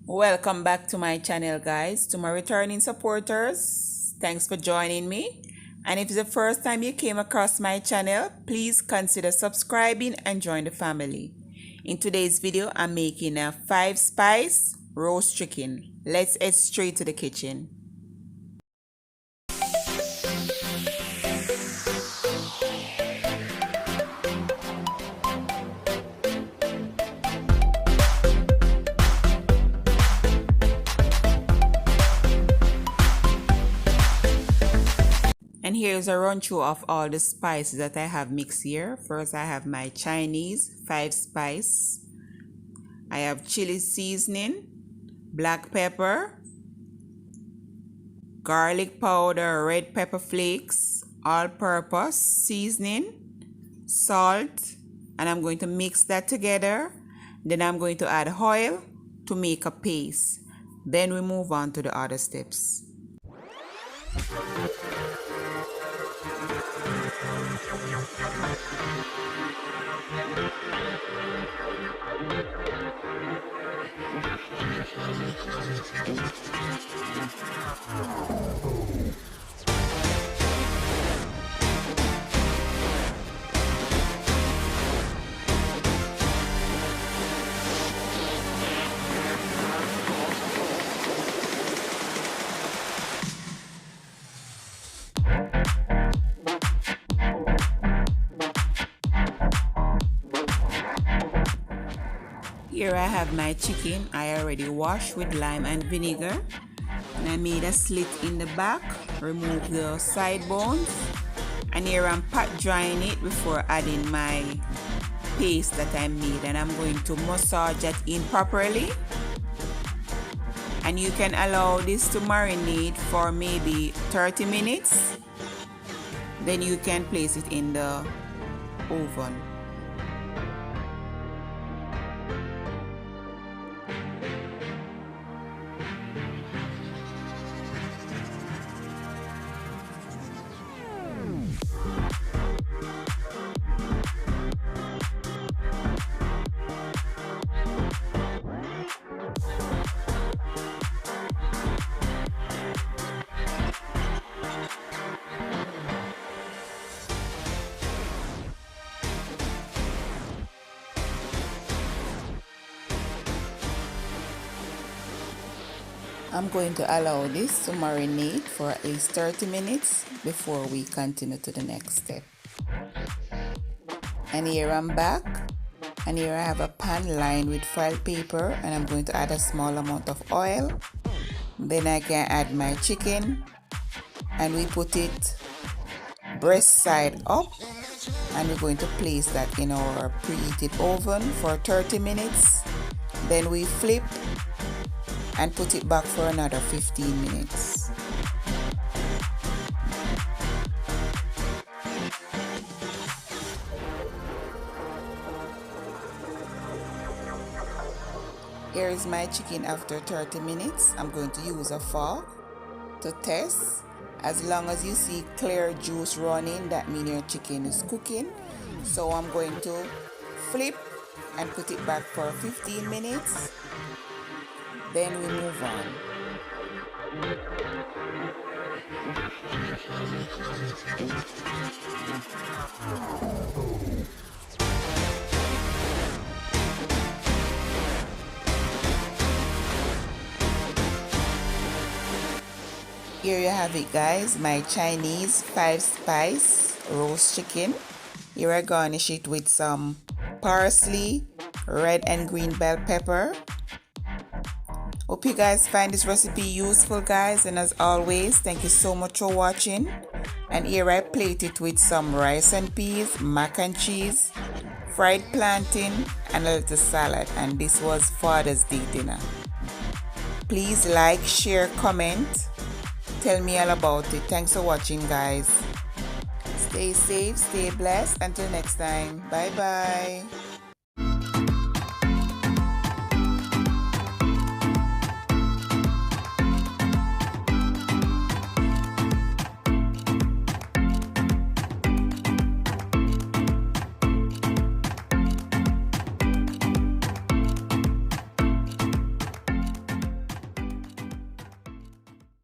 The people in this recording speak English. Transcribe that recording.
Welcome back to my channel, guys. To my returning supporters, thanks for joining me. And if it's the first time you came across my channel, please consider subscribing and join the family. In today's video, I'm making a 5-spice roast chicken. Let's head straight to the kitchen. And here's a run through of all the spices that I have mixed here. First, I have my Chinese 5-spice. I have chili seasoning, black pepper, garlic powder, red pepper flakes, all-purpose seasoning, salt, and I'm going to mix that together. Then I'm going to add oil to make a paste. Then we move on to the other steps. Here I have my chicken. I already washed with lime and vinegar. And I made a slit in the back, remove the side bones. And here I'm pat drying it before adding my paste that I made. And I'm going to massage that in properly. And you can allow this to marinate for maybe 30 minutes. Then you can place it in the oven. I'm going to allow this to marinate for at least 30 minutes before we continue to the next step. And here I'm back, and here I have a pan lined with foil paper, and I'm going to add a small amount of oil. Then I can add my chicken, and we put it breast side up, and we're going to place that in our preheated oven for 30 minutes. Then we flip and put it back for another 15 minutes. Here is my chicken after 30 minutes. I'm going to use a fork to test. As long as you see clear juice running, that means your chicken is cooking. So I'm going to flip and put it back for 15 minutes. Then we move on. Here you have it, guys, my Chinese 5-spice roast chicken. Here I garnish it with some parsley, red and green bell pepper. Hope you guys find this recipe useful, guys, and as always, thank you so much for watching. And here I plate it with some rice and peas, mac and cheese, fried plantain, and a little salad. And this was Father's Day dinner. Please like, share, comment, tell me all about it. Thanks for watching, guys. Stay safe, stay blessed. Until next time, bye bye.